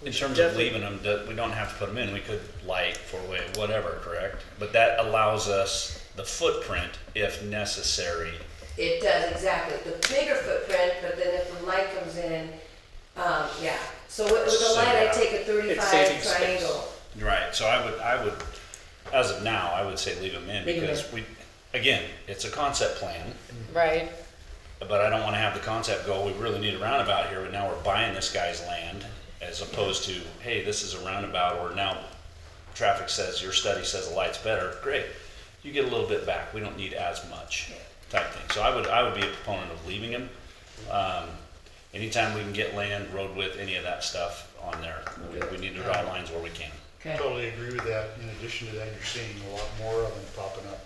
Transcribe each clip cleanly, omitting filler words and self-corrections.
In terms of leaving them, we don't have to put them in. We could light, four-way, whatever, correct? But that allows us the footprint if necessary. It does, exactly. The bigger footprint, but then if the light comes in, yeah. So with the light, I take a 35 triangle. Right, so I would, as of now, I would say leave them in because again, it's a concept plan. Right. But I don't want to have the concept go, we really need a roundabout here, but now we're buying this guy's land, as opposed to, hey, this is a roundabout, or now traffic says, your study says the light's better, great. You get a little bit back, we don't need as much type thing. So I would be a proponent of leaving them. Anytime we can get land, road width, any of that stuff on there, we need to draw lines where we can. Okay. Totally agree with that. In addition to that, you're seeing a lot more of them popping up.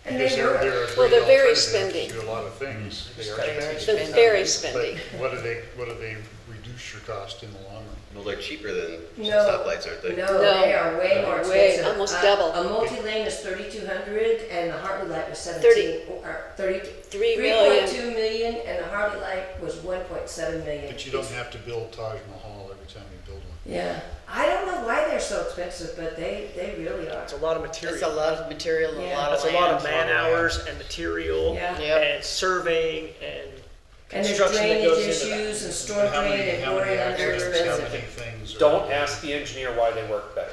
And Because they're a Well, great they're very alternative spendy. to do a lot of things. They are They're expensive. very spendy. But what do they reduce your cost in the long run? Well, they're cheaper than No, stoplights, aren't they? no, they are way more Way, expensive. almost double. A multi-lane is 3,200 and the Hartley light was 3 million. 3.2 million and the Hartley light was 1.7 million. But you don't have to build Taj Mahal every time you build one. Yeah, I don't know why they're so expensive, but they really are. It's a lot of material. It's a lot of material and a Yeah. lot of It's a lot of land. man hours and material Yeah. Yep. and surveying and And there's construction that drainage goes into that. issues and storm How drain many and boring accidents, how under. many things? are- Don't ask the engineer why they work better.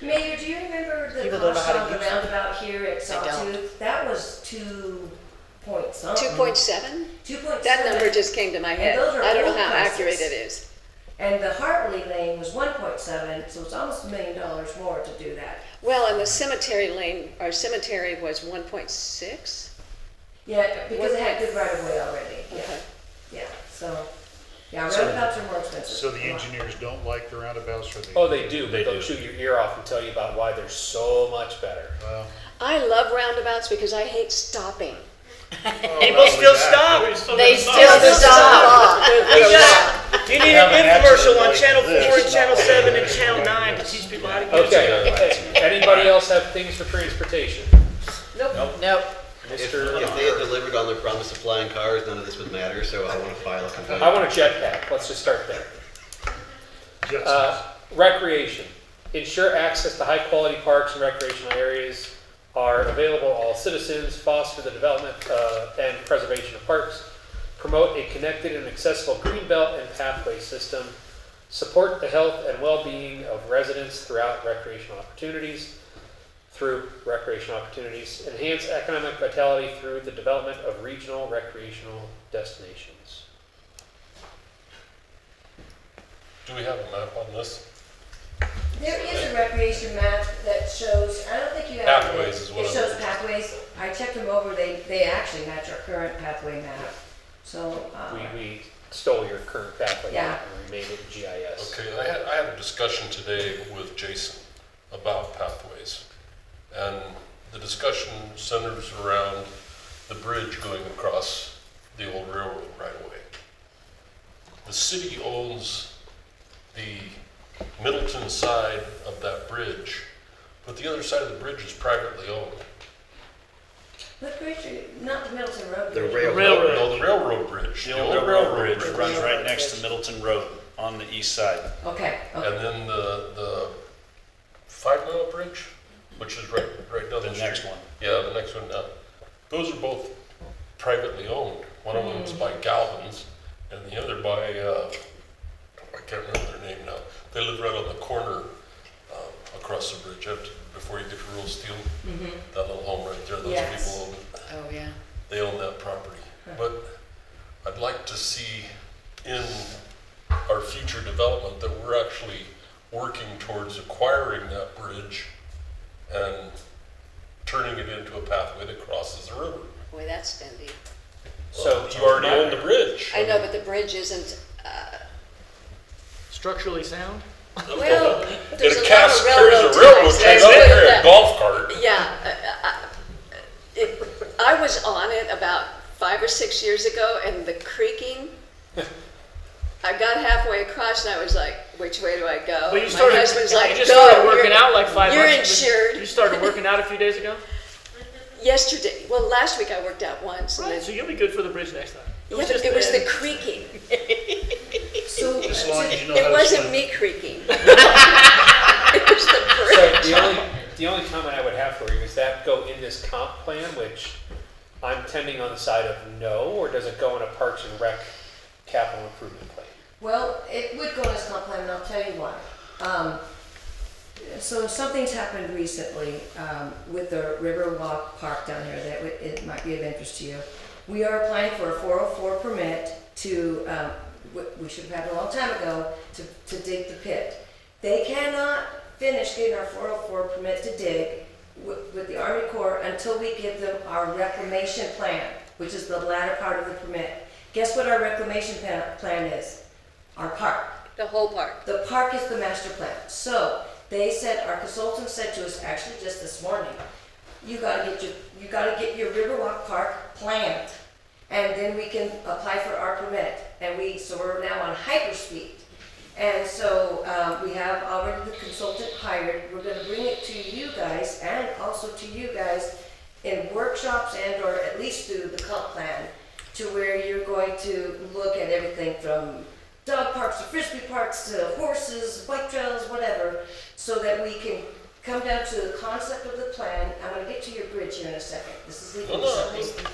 Mayor, do you remember the People don't know cost how to on the use it. roundabout here at I don't. Sawtooth? That was 2 point something. 2.7? 2.7. That number just came to my head. those are I don't know old how prices. accurate it is. And the Hartley lane was 1.7, so it's almost $1 million more to do that. Well, and the cemetery lane, our cemetery was 1.6? Yeah, because it had good right of way already. Yeah, Okay. yeah. So, yeah, roundabouts are more expensive. So the engineers don't like the roundabouts, or they? Oh, they do. They They'll do. chew your ear off and tell you about why they're so much better. Well, I love roundabouts because I hate stopping. people still stop. They still stop. You need Have an an infomercial on accident Channel like 4 this. and Channel 7 and Channel 9 to teach people how to use it. Okay. Anybody else have things for transportation? Nope. If Mr. they had delivered on their promise of flying cars, none of this would matter, so I want to file a complaint. I want a jetpack. Let's just start there. Jetsons. Recreation. Ensure access to high-quality parks and recreational areas are available to all citizens. Foster the development and preservation of parks. Promote a connected and accessible green belt and pathway system. Support the health and well-being of residents throughout recreational opportunities. Enhance economic vitality through the development of regional recreational destinations. Do we have a map on this? There is a recreation map that shows, I don't think you have. Pathways is what It I'm shows looking pathways. I checked them over, they actually match our current pathway map. So, We stole your current pathway Yeah. map and we made it GIS. Okay, I had a discussion today with Jason about pathways. And the discussion centers around the bridge going across the old railroad right away. The city owns the Middleton side of that bridge, but the other side of the bridge is privately owned. what bridge are you, not the Middleton Road. The bridge. Railroad. No, the railroad bridge. The old railroad bridge runs right next to Middleton Road on the east side. Okay, And okay. then the 5 Mile Bridge, which is right down the The street. next one. Yeah, the next one down. Those are both privately owned. One of them's by Galvin's and the other by, I can't remember their name now. They live right on the corner across the bridge before you get to Rural Steel. That little home right there, those Yes. people own it. Oh, yeah. They own that property. But I'd like to see in our future development that we're actually working towards acquiring that bridge and turning it into a pathway that crosses the river. Boy, that's spendy. So You already own the bridge. I know, but the bridge isn't, Structurally sound? well, there's a It lot of carries railroad a railroad ties. train Let's up put it there, a that- golf cart. Yeah, I was on it about 5 or 6 years ago, and the creaking, I got halfway across and I was like, which way do I go? Well, you My husband's like, you just go, started working you're- out like 5 you're months. insured. You started working out a few days ago? Yesterday, well, last week I worked out once. And Right, then, so you'll be good for the bridge next time. yeah, but it was the creaking. So as long as you know It how to wasn't swim. me creaking. It was the bridge. So the only comment I would have for you is that go in this comp plan, which I'm tending on the side of no, or does it go in a Parks and Rec capital improvement plan? Well, it would go in this comp plan, and I'll tell you why. So something's happened recently with the Riverwalk Park down here that it might be of interest to you. We are applying for a 404 permit to, we should have had a long time ago, to dig the pit. They cannot finish getting our 404 permit to dig with the Army Corps until we give them our reclamation plan, which is the latter part of the permit. Guess what our reclamation plan is? Our park. The whole park. The park is the master plan. So they said, our consultant said to us, actually just this morning, you gotta get your Riverwalk Park planned, and then we can apply for our permit. And so we're now on hyperspeed. And so we have already the consultant hired. We're gonna bring it to you guys and also to you guys in workshops and or at least through the comp plan, to where you're going to look at everything from dog parks to frisbee parks to horses, bike trails, whatever, so that we can come down to the concept of the plan. I'm gonna get to your bridge here in a second. This is legal something.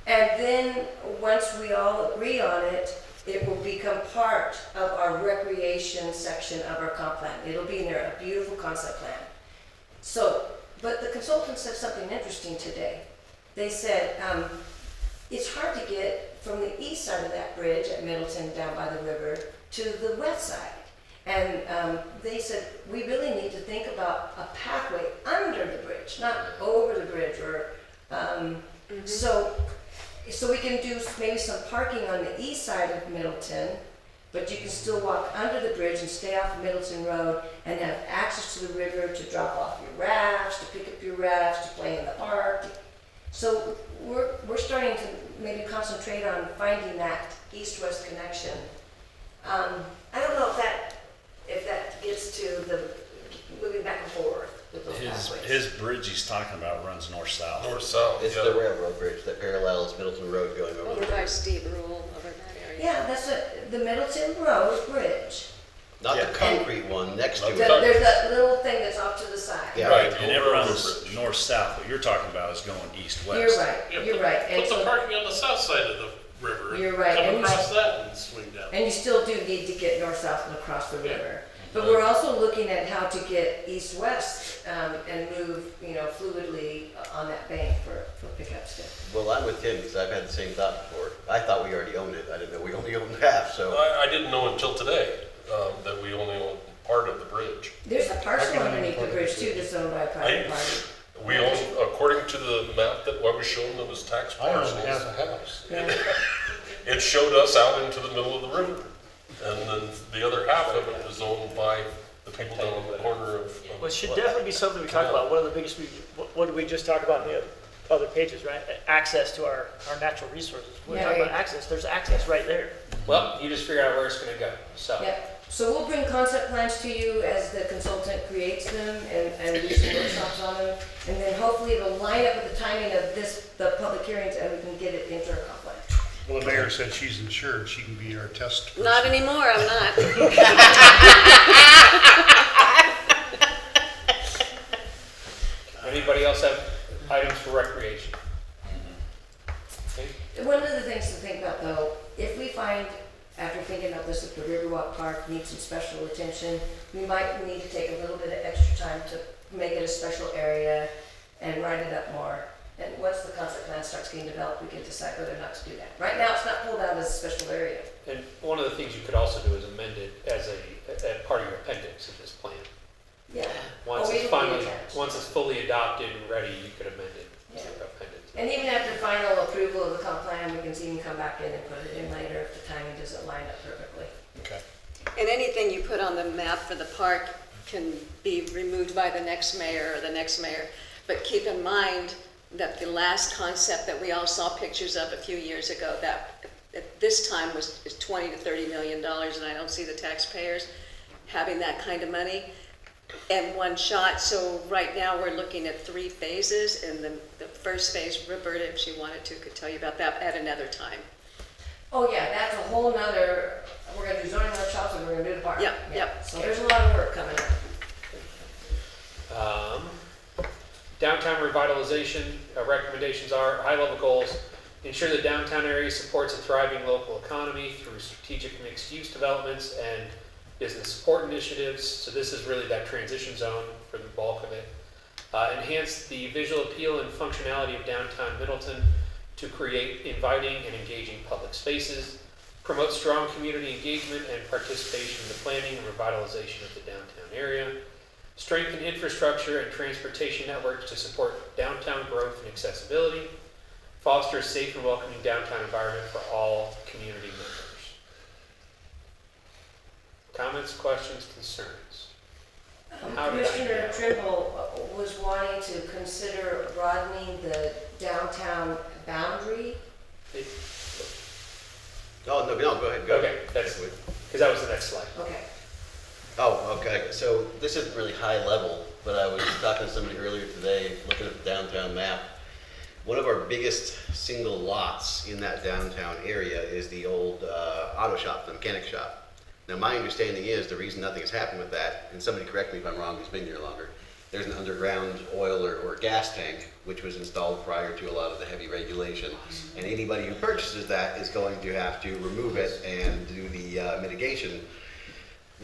And then, once we all agree on it, it will become part of our recreation section of our comp plan. It'll be in there, a beautiful concept plan. So, but the consultant said something interesting today. They said, it's hard to get from the east side of that bridge at Middleton down by the river to the west side. And they said, we really need to think about a pathway under the bridge, not over the bridge, or so we can do maybe some parking on the east side of Middleton, but you can still walk under the bridge and stay off Middleton Road and have access to the river to drop off your rafts, to pick up your rafts, to play in the park. So we're starting to maybe concentrate on finding that east-west connection. I don't know if that gets to the moving back and forth with those pathways. His bridge he's talking about runs north-south. North-south, It's yeah. the railroad bridge that parallels Middleton Road going over. Over by Steve Rule, over that area. Yeah, that's the Middleton Road Bridge. Not Yeah. the concrete one, next to it. There's that little thing that's off to the side. Yeah. Right. And it over runs bridge. north-south. What you're talking about is going east-west. You're right, Yeah, you're right. And Put the so, parking on the south side of the river. You're right, Come and you- across that and swing down. and you still do need to get north-south and across the river. But we're also looking at how to get east-west and move, fluidly on that bank for pickups too. Well, I'm with him because I've had the same thought before. I thought we already owned it. I didn't know we only owned half, so. I didn't know until today that we only owned part of the bridge. There's a parcel underneath the bridge too that's owned by a private party. We own, according to the map that I was shown that was tax I own parcels, half a house. Yeah. it showed us out into the middle of the river. And then the other half of it was owned by the people down on the corner of. Well, it should definitely be something we talk about. One of the biggest, what did we just talk about in the other pages, right? Access to our natural resources. We're Yeah, talking about right. access. There's access right there. Well, you just figure out where it's gonna go, so. Yep. So we'll bring concept plans to you as the consultant creates them and do some workshops on them. And then hopefully it'll line up with the timing of the public hearings and we can get it into our comp plan. Well, the mayor said she's insured, she can be our test person. Not anymore, I'm not. Anybody else have items for recreation? Okay. One of the things to think about though, if we find, after thinking about this, that the Riverwalk Park needs some special attention, we might need to take a little bit of extra time to make it a special area and write it up more. And once the concept plan starts getting developed, we can decide whether or not to do that. Right now, it's not pulled out as a special area. And one of the things you could also do is amend it as a part of your appendix of this plan. Yeah. Once Oh, it's it'll be finally, attached. once it's fully adopted and ready, you could amend it to Yeah. append it. And even after final approval of the comp plan, we can even come back in and put it in later if the timing doesn't line up perfectly. Okay. And anything you put on the map for the park can be removed by the next mayor or the next mayor. But keep in mind that the last concept that we all saw pictures of a few years ago, that at this time is $20 to $30 million, and I don't see the taxpayers having that kind of money in one shot. So right now we're looking at 3 phases, and the first phase, Roberta, if she wanted to, could tell you about that at another time. Oh yeah, that's a whole nother, we're gonna do zoning workshops, we're we're gonna do the park. Yep, Yeah. yep. So there's a lot of work coming up. Downtown revitalization, recommendations are high-level goals. Ensure the downtown area supports a thriving local economy through strategic mixed-use developments and business support initiatives. So this is really that transition zone for the bulk of it. Enhance the visual appeal and functionality of downtown Middleton to create inviting and engaging public spaces. Promote strong community engagement and participation in the planning and revitalization of the downtown area. Strengthen infrastructure and transportation networks to support downtown growth and accessibility. Foster a safe and welcoming downtown environment for all community members. Comments, questions, concerns? How did I Commissioner do? Trimble was wanting to consider broadening the downtown boundary. Oh, no, go ahead, go ahead. Okay, that's, because that was the next slide. Okay. Oh, okay, so this isn't really high level, but I was talking to somebody earlier today, looking at the downtown map. One of our biggest single lots in that downtown area is the old auto shop, the mechanic shop. Now, my understanding is the reason nothing has happened with that, and somebody correct me if I'm wrong, who's been here longer, there's an underground oil or gas tank, which was installed prior to a lot of the heavy regulation. And anybody who purchases that is going to have to remove it and do the mitigation.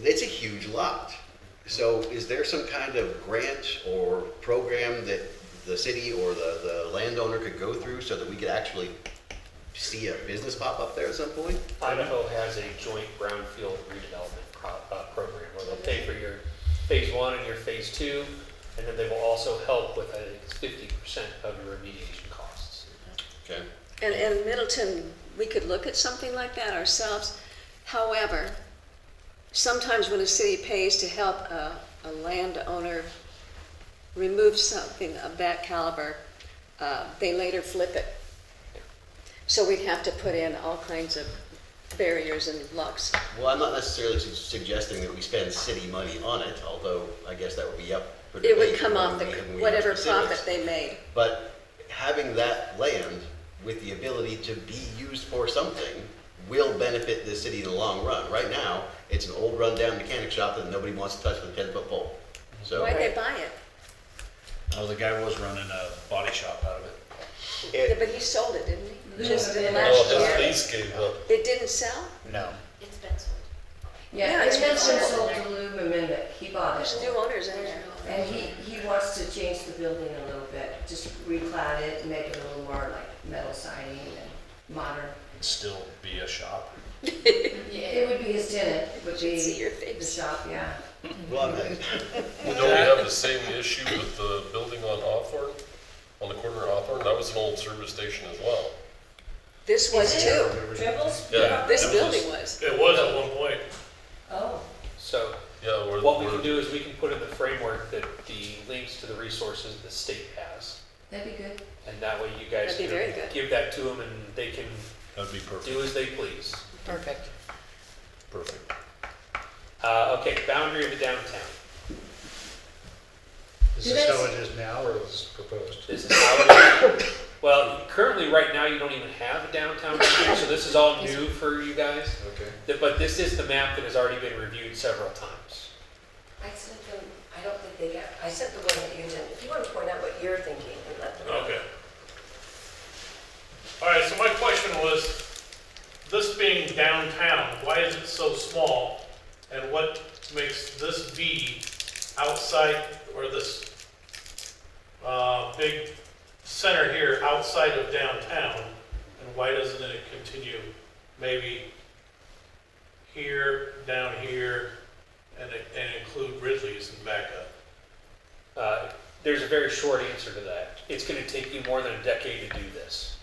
It's a huge lot. So is there some kind of grant or program that the city or the landowner could go through so that we could actually see a business pop up there at some point? Idaho has a joint brownfield redevelopment program where they'll pay for your phase 1 and your phase 2, and then they will also help with, I think it's 50% of your remediation costs. Okay. And Middleton, we could look at something like that ourselves. However, sometimes when a city pays to help a landowner remove something of that caliber, they later flip it. So we'd have to put in all kinds of barriers and locks. Well, I'm not necessarily suggesting that we spend city money on it, although I guess that would be up for It debate. would come when off we have whatever specifics. profit they made. But having that land with the ability to be used for something will benefit the city in the long run. Right now, it's an old rundown mechanic shop that nobody wants to touch with a 10-foot pole. So Why'd they buy it? Oh, the guy was running a body shop out of it. Yeah, but he sold it, didn't he? Just in Yeah. last Oh, year. his lease gave up. It didn't sell? No. It's been sold. Yeah, Yeah, it's it's been been sold sold. to Lou Amendment. He bought There's it. new owners in there. And he wants to change the building a little bit, just reclad it and make it a little more like metal siding and modern. It'd still be a shop. It would be his tenant, would Should be see your the face. shop, yeah. well, Don't we have the same issue with the building on Hawthorne, on the corner of Hawthorne? That was an old service station as well. This was Is too. it? Triples? Yeah. This It was- building was. It was at one point. Oh, So Yeah, what we can do is we can put in the framework that the links to the resources the state has. that'd be good. And that way you guys That'd be very good. can give that to them and they can That'd be perfect. do as they please. Perfect. Perfect. Okay, boundary of the downtown. Is Do this they- how it is now or is this proposed? This is how it is. Well, currently, right now, you don't even have a downtown district, so this is all new for you guys. okay. But this is the map that has already been reviewed several times. I sent them, I don't think they got, I sent the one that you did. If you want to point out what you're thinking and let them know. Okay. All right, so my question was, this being downtown, why is it so small? And what makes this be outside, or this big center here outside of downtown? And why doesn't it continue maybe here, down here, and include Ridley's and back up? There's a very short answer to that. It's going to take you more than a decade to do this.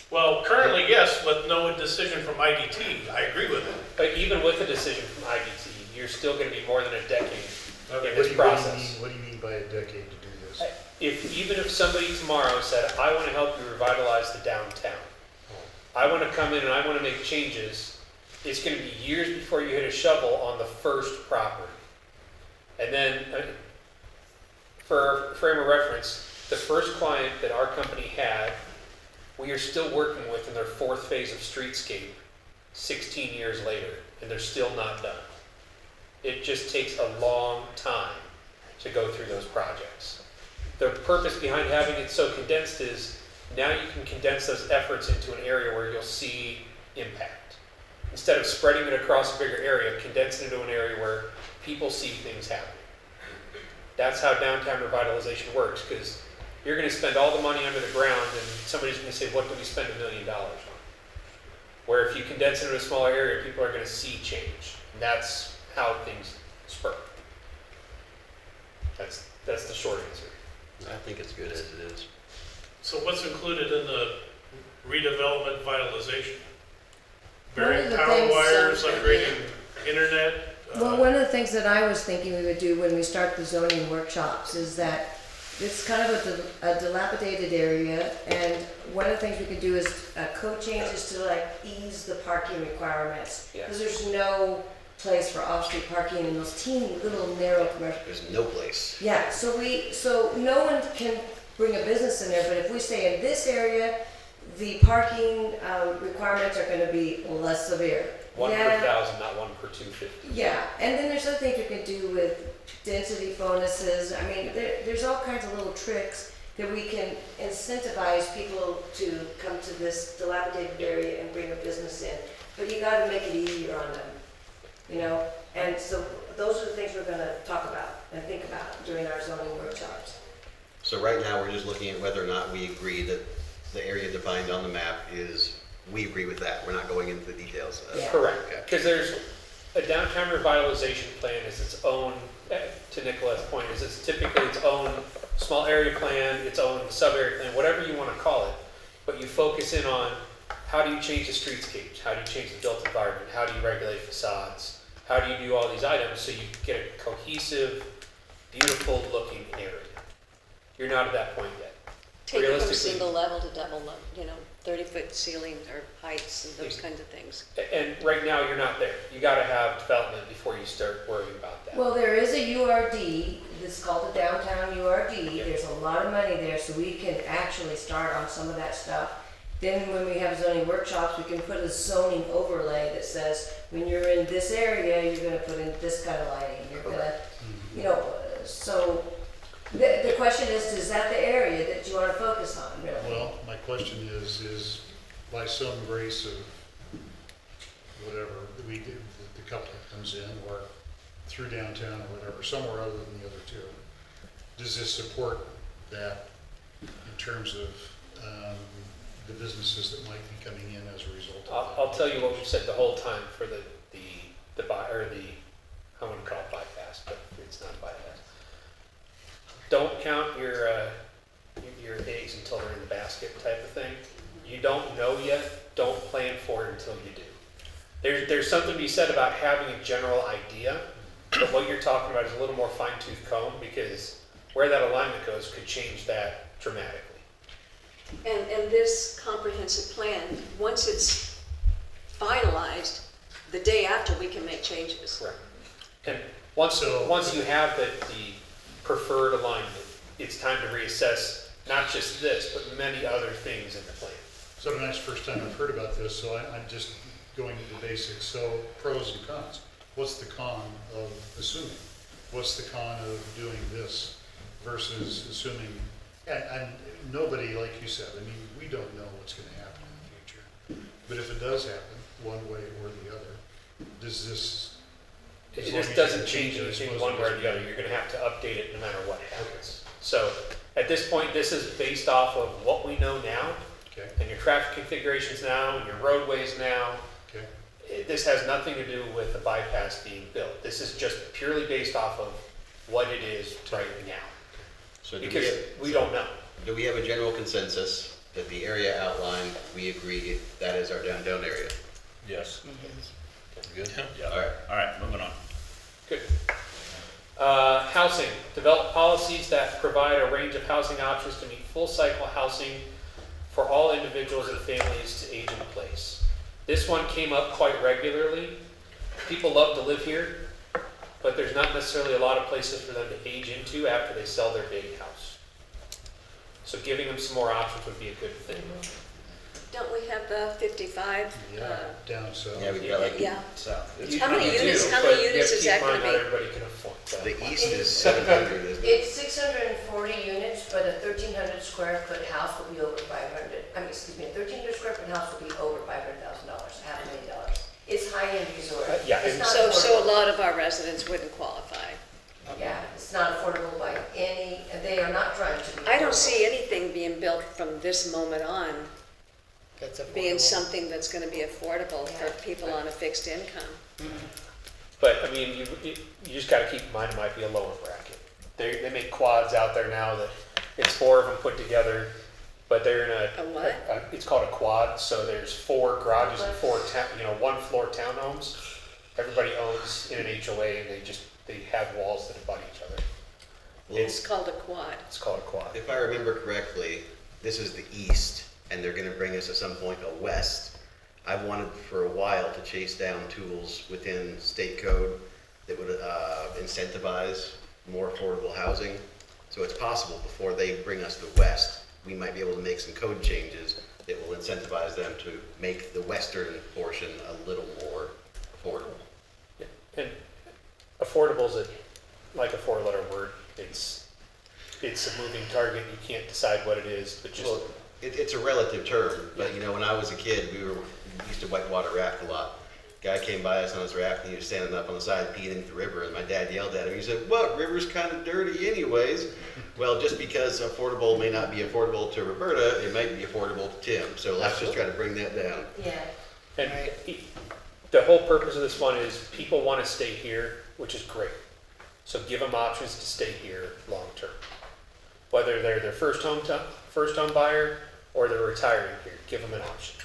Well, currently, yes, but no decision from IDT. I agree with it. But even with a decision from IDT, you're still going to be more than a decade in What this do you process. mean- What do you mean by a decade to do this? Even if somebody tomorrow said, I want to help you revitalize the downtown, I want to come in and I want to make changes, it's going to be years before you hit a shovel on the first property. And then, for frame of reference, the first client that our company had, we are still working with in their fourth phase of streetscape. 16 years later, and they're still not done. It just takes a long time to go through those projects. The purpose behind having it so condensed is now you can condense those efforts into an area where you'll see impact. Instead of spreading it across a bigger area, condense it into an area where people see things happening. That's how downtown revitalization works, because you're going to spend all the money under the ground and somebody's going to say, what do we spend $1 million on? Where if you condense it into a smaller area, people are going to see change. And that's how things spur. That's the short answer. I think it's good as it is. So what's included in the redevelopment vitalization? One of Burying the power things, wires, upgrading internet? Well, one of the things that I was thinking we would do when we start the zoning workshops is that it's kind of a dilapidated area, and one of the things we could do is code changes to like ease the parking requirements. Yeah. Because there's no place for off-street parking in those teeny little narrow commercial. There's no place. Yeah, so no one can bring a business in there, but if we say in this area, the parking requirements are gonna be less severe. One per Yeah. 1,000, not one per 250. Yeah, and then there's other things you can do with density bonuses. I mean, there's all kinds of little tricks that we can incentivize people to come to this dilapidated area and bring a business in. But you gotta make it easier on them, you know? And so those are the things we're gonna talk about and think about during our zoning workshops. So right now, we're just looking at whether or not we agree that the area defined on the map is, we agree with that. We're not going into the details. Yeah. Correct, Okay. because there's a downtown revitalization plan is its own, to Nicola's point, is it's typically its own small area plan, its own sub-area plan, whatever you want to call it. But you focus in on how do you change the streetscapes, how do you change the built environment, how do you regulate facades, how do you do all these items so you get a cohesive, beautiful looking area. You're not at that point yet. Take it from Realistically- single level to double level, 30-foot ceiling or heights and those kinds of things. And right now, you're not there. You got to have development before you start worrying about that. Well, there is a URD, it's called the downtown URD, Yeah. there's a lot of money there, so we can actually start on some of that stuff. Then when we have zoning workshops, we can put a zoning overlay that says, when you're in this area, you're gonna put in this kind of lighting, you're gonna, you know, so, the question is that the area that you wanna focus on, really? Well, my question is by some grace of whatever we do, the couple that comes in, or through downtown or whatever, somewhere other than the other two, does this support that in terms of the businesses that might be coming in as a result of that? I'll tell you what we've said the whole time for the I wouldn't call it bypass, but it's not bypass. Don't count your eggs until they're in the basket type of thing. You don't know yet, don't plan for it until you do. There's something to be said about having a general idea, but what you're talking about is a little more fine-tooth comb, because where that alignment goes could change that dramatically. And this comprehensive plan, once it's finalized, the day after we can make changes. Correct. And once you have the preferred alignment, it's time to reassess not just this, but many other things in the plan. So that's the first time I've heard about this, so I'm just going to the basics. So pros and cons. What's the con of assuming? What's the con of doing this versus assuming? And nobody, like you said, I mean, we don't know what's going to happen in the future. But if it does happen, one way or the other, does this? It as long just as you doesn't can change it, I anything suppose one it way or doesn't the other. matter. You're gonna have to update it no matter what happens. So at this point, this is based off of what we know now, Okay, and your traffic configurations now, and your roadways now. okay. This has nothing to do with the bypass being built. This is just purely based off of what it is right now, So because we don't know. do we have a general consensus that the area outlined, we agree that is our downtown area? Yes. Good? Yeah. All right. All right, moving on. Good. Housing, develop policies that provide a range of housing options to meet full cycle housing for all individuals and families to age in place. This one came up quite regularly. People love to live here, but there's not necessarily a lot of places for them to age into after they sell their big house. So giving them some more options would be a good thing. Don't we have the 55? Yeah, down south. Yeah, we've got like, Yeah. South. How many You do, units- how but many you units have to is keep that in mind gonna not be? everybody can afford that. the east is 700, isn't it? It's 640 units, but a 1,300 square foot house will be over 500, I mean, excuse me, a 1,300 square foot house will be over $500,000, $500,000. It's high-end resort. Yeah, It's and not So a affordable. lot of our residents wouldn't qualify. Yeah, it's not affordable by any, and they are not trying to be. I don't affordable. see anything being built from this moment on That's being affordable. something that's gonna be affordable for Yeah. people on a fixed income. But, I mean, you just gotta keep in mind it might be a lower bracket. They make quads out there now that it's 4 of them put together, but they're in A what? it's called a quad, so there's 4 garages and 4 one floor townhomes. Everybody owns in an HOA and they have walls that abut each other. It's called a quad. It's called a quad. If I remember correctly, this is the east, and they're gonna bring us at some point a west. I've wanted for a while to chase down tools within state code that would incentivize more affordable housing. So it's possible before they bring us the west, we might be able to make some code changes that will incentivize them to make the western portion a little more affordable. And affordable is like a 4-letter word. It's a moving target. You can't decide what it is, but just. Well, it's a relative term, but when I was a kid, we used to whitewater raft a lot. Guy came by us on his raft and he was standing up on the side peeing into the river, and my dad yelled at him. He said, "What? River's kind of dirty anyways." Well, just because affordable may not be affordable to Roberta, it might be affordable to Tim. So let's just try to bring that down. Yeah, And the whole purpose of this one is people want to stay here, which is great. So give them options to stay here long-term. Whether they're their first home buyer or they're retiring here, give them an option.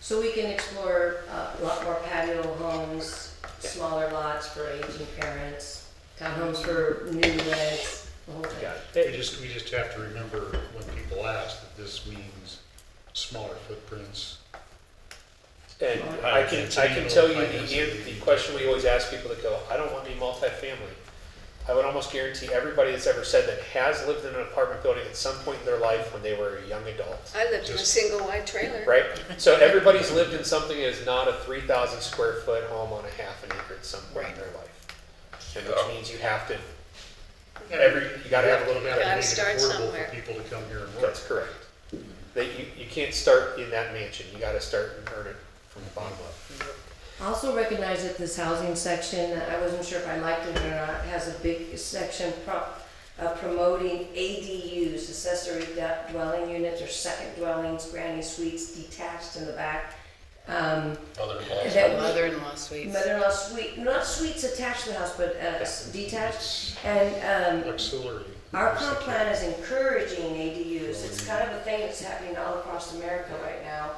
so we can explore a lot more patio homes, Yeah. smaller lots for aging parents, townhomes for newlyweds, the whole thing. Yeah. We just have to remember when people ask that this means smaller footprints. And Higher I can density, tell you high density. the question we always ask people that go, I don't want any multifamily. I would almost guarantee everybody that's ever said that has lived in an apartment building at some point in their life when they were a young adult. I lived in a Just- single wide trailer. Right? So everybody's lived in something that is not a 3,000 square foot home on a half an acre at some point in their life. And which means you have to, you gotta have a little bit You of. gotta make it start affordable somewhere. for people to come here and work. That's correct. You can't start in that mansion, you gotta start and earn it from the bottom up. I also recognize that this housing section, I wasn't sure if I liked it or not, has a big section promoting ADUs, accessory dwelling units or second dwellings, granny suites detached in the back. Mother-in-law. That Mother-in-law suites. Mother-in-law suite, not suites attached to the house, but detached. And Auxiliary. our comp plan is encouraging ADUs. It's kind of a thing that's happening all across America right now.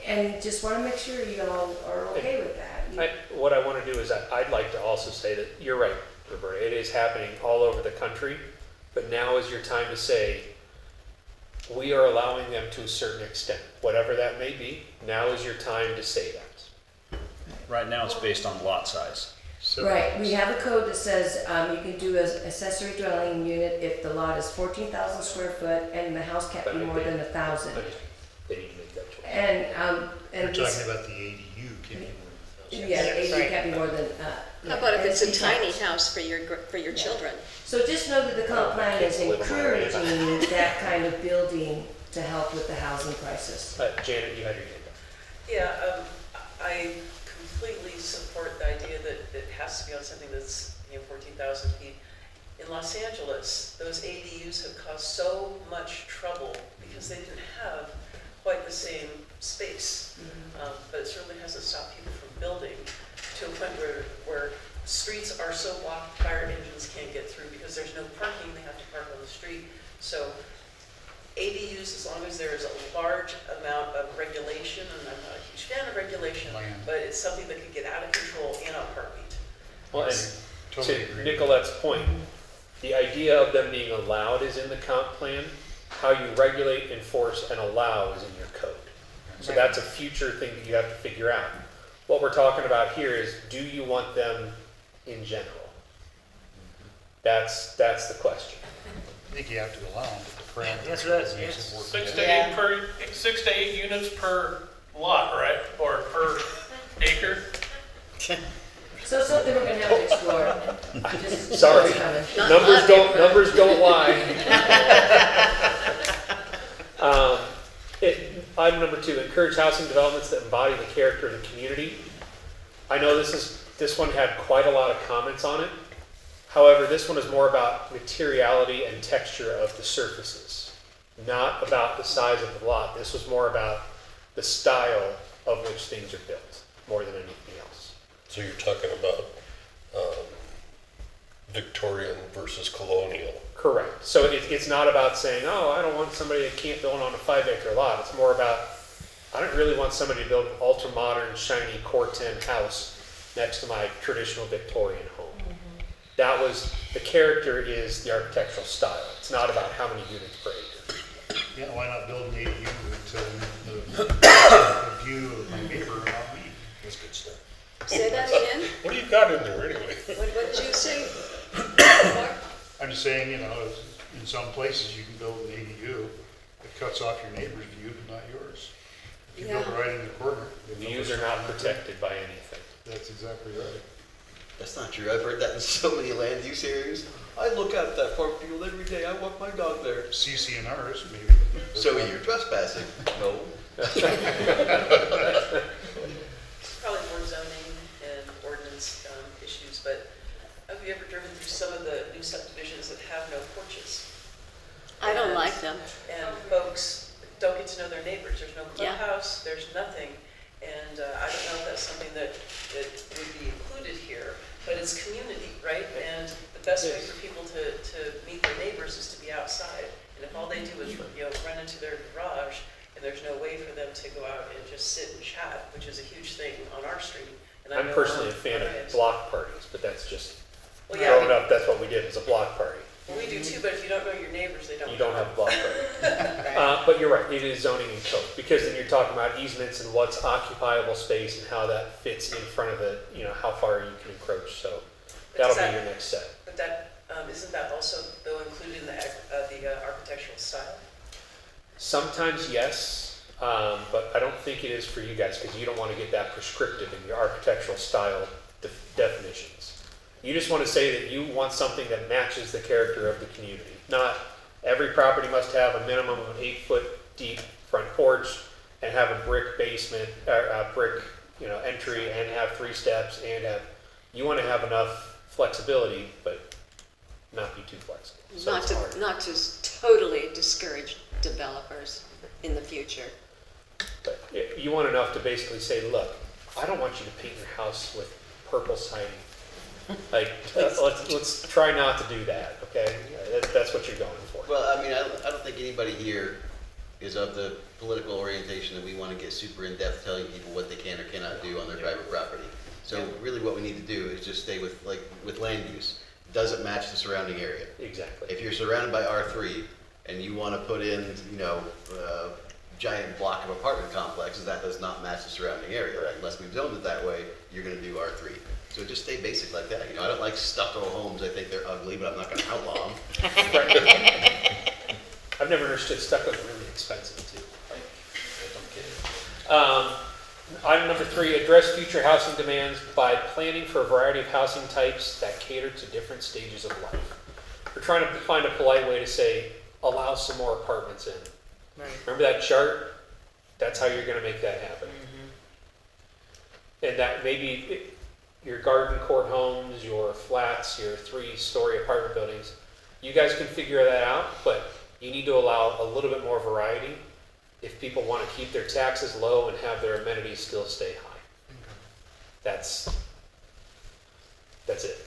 And just want to make sure you all are okay with that. What I wanna do is I'd like to also say that, you're right, Roberta, it is happening all over the country, but now is your time to say, we are allowing them to a certain extent, whatever that may be, now is your time to say that. Right now, it's based on lot size. Right, we have a code that says you can do an accessory dwelling unit if the lot is 14,000 square foot and the house can't be more than 1,000. But they need to make that choice. And, You're and talking this, about the ADU, can't be more than 1,000. yeah, That's ADU right. can't be more than. How about if and it's a tiny detached. house for your children? So just know that the comp plan is Kids live on our land. encouraging that kind of building to help with the housing crisis. Janet, you had your hand up. Yeah, I completely support the idea that it has to be on something that's, 14,000 feet. In Los Angeles, those ADUs have caused so much trouble because they didn't have quite the same space. But it certainly hasn't stopped people from building to a point where streets are so blocked, fire engines can't get through because there's no parking, they have to park on the street. So ADUs, as long as there is a large amount of regulation, and I'm not a huge fan of regulation, Land. but it's something that could get out of control in a heartbeat. Well, and Totally to agree. Nicolette's point, the idea of them being allowed is in the comp plan. How you regulate, enforce, and allow is in your code. So that's a future thing that you have to figure out. What we're talking about here is, do you want them in general? That's the question. I think you have to allow them, but the parameters. The answer to that is makes yes. it work. 6 to 8 units per lot, right? Or per acre? So something we're gonna have to explore. Just Sorry. it's coming. Numbers don't lie. Item number 2, encourage housing developments that embody the character of the community. I know this one had quite a lot of comments on it. However, this one is more about materiality and texture of the surfaces, not about the size of the lot. This was more about the style of which things are built, more than anything else. So you're talking about Victorian versus colonial. Correct. So it's not about saying, oh, I don't want somebody that can't build on a 5-acre lot. It's more about, I don't really want somebody to build an ultra-modern, shiny Corten house next to my traditional Victorian home. That was, the character is the architectural style. It's not about how many units per acre. Yeah, why not build an ADU the view of my neighbor and not me? That's good stuff. Say that again? What do you got in there anyway? What did you say? I'm just saying, you know, in some places you can build an ADU that cuts off your neighbor's view, but not yours. If you build Yeah. right in the corner. The views are not protected by anything. That's exactly right. That's not true. I've heard that in so many land use areas. I look out at that farm field every day. I walk my dog there. CCNRs, maybe. So you're trespassing. No. It's probably more zoning and ordinance issues, but have you ever driven through some of the new subdivisions that have no porches? I don't like them. And folks don't get to know their neighbors. There's no Yeah. clubhouse, there's nothing. And I don't know if that's something that would be included here, but it's community, right? And the best way for people to meet their neighbors is to be outside. And if all they do is, run into their garage, and there's no way for them to go out and just sit and chat, which is a huge thing on our street. And I I'm know personally a on fan of Ryan's. block parties, but that's just, Well, yeah, growing up, that's what we did, was a block party. well, we do too, but if you don't know your neighbors, they don't. You don't have a block party. Right. But you're right, it is zoning and code, because then you're talking about easements and what's occupiable space and how that fits in front of it, how far you can encroach, so that'll be your next set. But that, isn't that also, though, included in the architectural style? Sometimes yes, but I don't think it is for you guys, because you don't want to get that prescriptive in your architectural style definitions. You just want to say that you want something that matches the character of the community. Not every property must have a minimum of an 8-foot deep front porch and have a brick basement, or a brick, entry, and have 3 steps, and you want to have enough flexibility, but not be too flexible. So Not it's hard. to totally discourage developers in the future. But you want enough to basically say, look, I don't want you to paint your house with purple siding. Like, let's try not to do that, okay? That's what you're going for. Well, I mean, I don't think anybody here is of the political orientation that we want to get super in-depth telling people what they can or cannot do on their private property. So really what we need to do is just stay with land use. Does it match the surrounding area? Exactly. If you're surrounded by R3 and you want to put in, a giant block of apartment complexes, that does not match the surrounding area. Right. Unless we've zoned it that way, you're going to do R3. So just stay basic like that. I don't like stucco homes. I think they're ugly, but I'm not going to outlaw them. I've never understood stucco's really expensive too. Like, I don't get it. Item number 3, address future housing demands by planning for a variety of housing types that cater to different stages of life. We're trying to find a polite way to say, allow some more apartments in. Right. Remember that chart? That's how you're going to make that happen. And that maybe your garden court homes, your flats, your 3-story apartment buildings, you guys can figure that out, but you need to allow a little bit more variety if people want to keep their taxes low and have their amenities still stay high. That's it.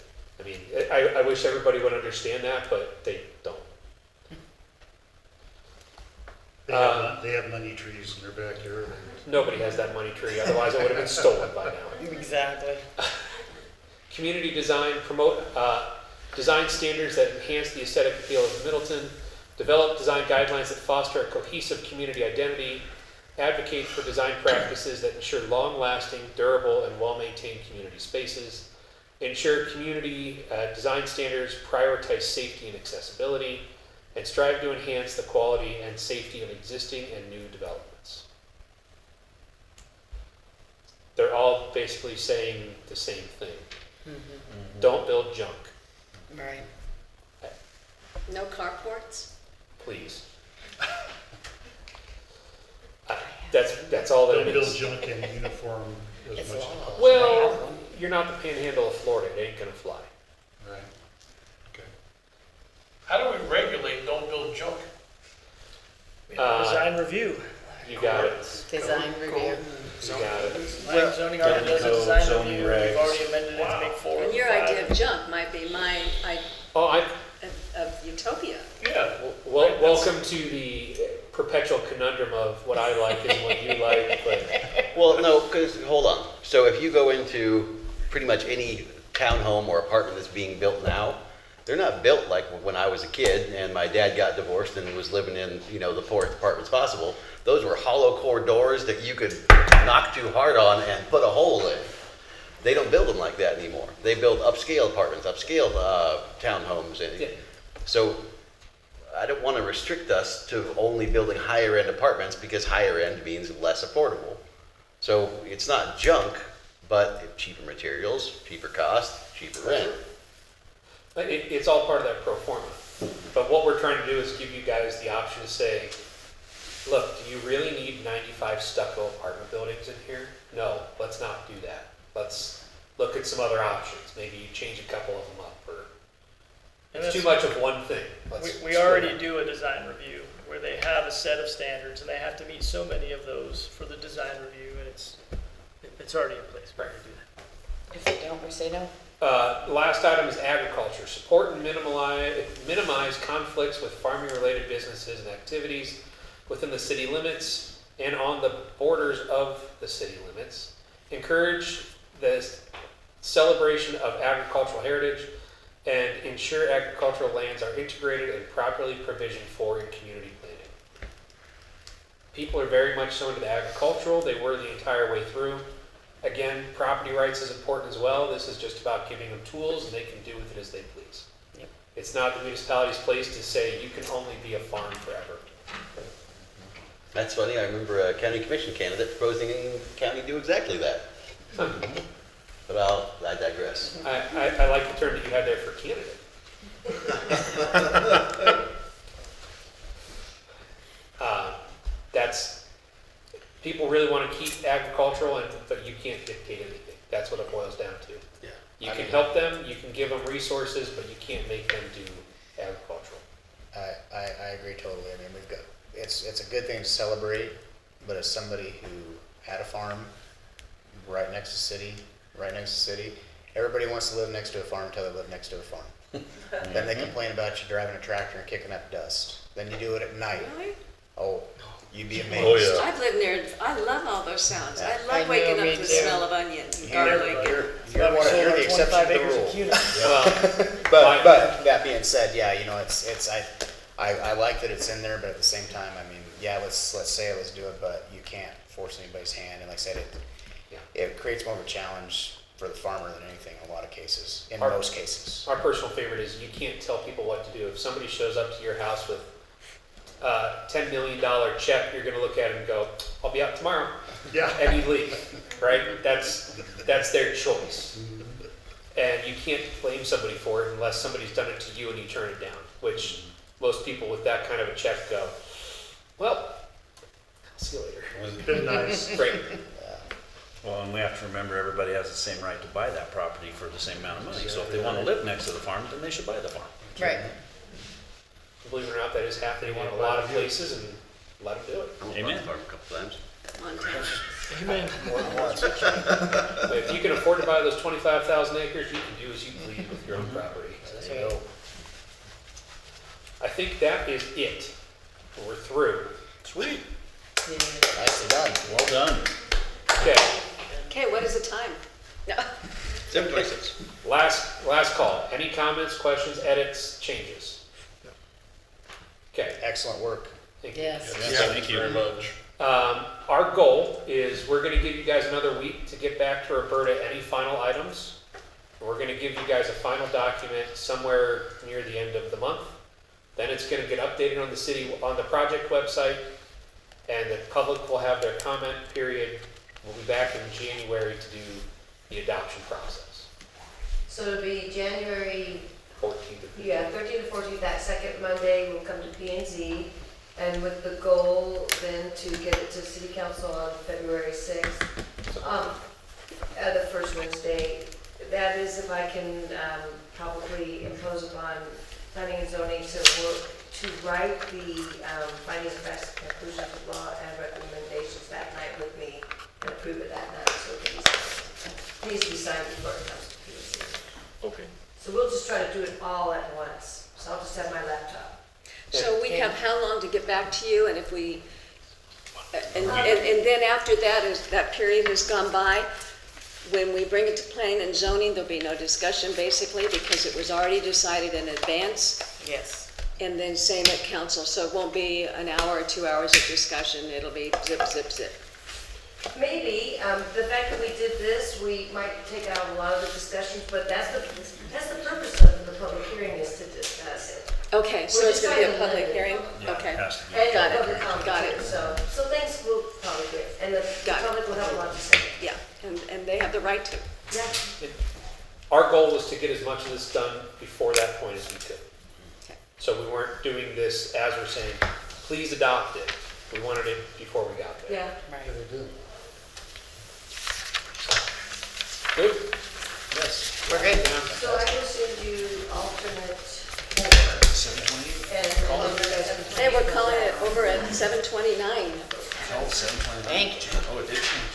I mean, I wish everybody would understand that, but they don't. They have money trees in their backyard. Nobody has that money tree, otherwise it would have been stolen by now. Exactly. Community design, promote design standards that enhance the aesthetic appeal of Middleton, develop design guidelines that foster a cohesive community identity, advocate for design practices that ensure long-lasting, durable, and well-maintained community spaces, ensure community design standards prioritize safety and accessibility, and strive to enhance the quality and safety of existing and new developments. They're all basically saying the same thing. Don't build junk, Right. No carports? please. That's all that Don't it build is. junk in uniform as It's much as law. possible. Well, you're not the panhandle of Florida. It ain't gonna fly. Right. Okay. How do we regulate don't build junk? Design review. You got it. Design review. You got it. My zoning already does a code, design zoning review, we've regs. already amended it to make 4 And your or 5. idea of junk might be my Oh, of utopia. Yeah. well, welcome to the perpetual conundrum of what I like is what you like, but Well, no, because, hold on. So if you go into pretty much any townhome or apartment that's being built now, they're not built like when I was a kid and my dad got divorced and was living in, the poorest apartments possible. Those were hollow core doors that you could knock too hard on and put a hole in. They don't build them like that anymore. They build upscale apartments, upscale townhomes. Yeah. So I don't want to restrict us to only building higher end apartments because higher end means less affordable. So it's not junk, but cheaper materials, cheaper cost, cheaper rent. it's all part of that pro forma. But what we're trying to do is give you guys the option to say, look, do you really need 95 stucco apartment buildings in here? No, let's not do that. Let's look at some other options. Maybe you change a couple of them up, or And it's too that's- much of one thing. We split already up. do a design review where they have a set of standards and they have to meet so many of those for the design review, and it's already in place. We're gonna do that. If they don't, we say no. Last item is agriculture. Support and minimize conflicts with farming-related businesses and activities within the city limits and on the borders of the city limits. Encourage the celebration of agricultural heritage and ensure agricultural lands are integrated and properly provisioned for in community planning. People are very much so into the agricultural. They were the entire way through. Again, property rights is important as well. This is just about giving them tools and they can do with it as they please. Yep. It's not the municipality's place to say you can only be a farm forever. That's funny. I remember a county commission candidate proposing in county do exactly that. But I digress. I like the term that you had there for candidate. That's, people really want to keep agricultural, but you can't dictate anything. That's what it boils down to. Yeah. You can help them, you can give them resources, but you can't make them do agricultural. I agree totally. I mean, it's a good thing to celebrate, but as somebody who had a farm right next to city, everybody wants to live next to a farm until they live next to a farm. Then they complain about you driving a tractor and kicking up dust. Then you do it at night. Really? Oh, you'd be amazed. Oh, yeah. I've lived near, I love all those sounds. I I love waking know, up me to the too. smell of onions and garlic. and- You're the exception to the rule. Well, But that being said, yeah, I like that it's in there, but at the same time, I mean, yeah, let's say it, let's do it, but you can't force anybody's hand. And like I said, it creates more of a challenge for the farmer than anything in a lot of cases, in most cases. our personal favorite is you can't tell people what to do. If somebody shows up to your house with a $10 million check, you're gonna look at it and go, I'll be out tomorrow. Yeah. And you leave, right? That's their choice. And you can't blame somebody for it unless somebody's done it to you and you turn it down, which most people with that kind of a check go, well, I'll see you later. Been nice. Great. Well, and we have to remember everybody has the same right to buy that property for the same amount of money. So if they want to live next to the farm, then they should buy the farm. Right. Believe it or not, that is happening in a lot of places, and let them do it. I went Amen. to the farm a couple times. Montana. Amen. More than once. But if you can afford to buy those 25,000 acres, you can do as you please with your own property. There you go. I think that is it. We're through. Sweet. Nicely done. Well done. Okay, Okay, what is the time? No. 7:26. last call. Any comments, questions, edits, changes? Okay, Excellent work. thank you. Yes. Thank you. Very much. Our goal is we're gonna give you guys another week to get back to Roberta any final items. We're gonna give you guys a final document somewhere near the end of the month. Then it's gonna get updated on the city, on the project website, and the public will have their comment period. We'll be back in January to do the adoption process, So it'll be January, 14th of yeah, 13th to 14th, that second Monday, we'll come to P and Z, and with the goal then to get it to city council on February 6th, the first Wednesday. That is if I can probably impose upon planning and zoning to work, to write the findings of facts, conclusions of law, and recommendations that night with me, and approve it that night, so it can be signed. Needs to be signed before it comes to P and Z. Okay. So we'll just try to do it all at once. So I'll just have my laptop. So we have how long to get back to you, and if we, and then after that, as that period has gone by, when we bring it to planning and zoning, there'll be no discussion basically, because it was already decided in advance, Yes. and then same at council, so it won't be an hour or 2 hours of discussion, it'll be zip, zip, zip. Maybe, the fact that we did this, we might take out a lot of the discussions, but that's the purpose of the public hearing, is to discuss it. Okay, so We're it's just gonna be a trying to public limit it. hearing? Yeah, it Okay, has to be. And Got it, public comment got it. too, so things will probably get, and the Got it. public will have a lot to say. yeah, and they have the right to. Yeah. Our goal was to get as much of this done before that point as we could. Okay. So we weren't doing this as we're saying, please adopt it. We wanted it before we got there. Yeah. Right. They do. Good? Yes. We're good. So I will send you alternate 4, 7:28. and then you guys can. Hey, we're calling it over at 7:29. Oh, 7:29. Thank you. Oh, it did change.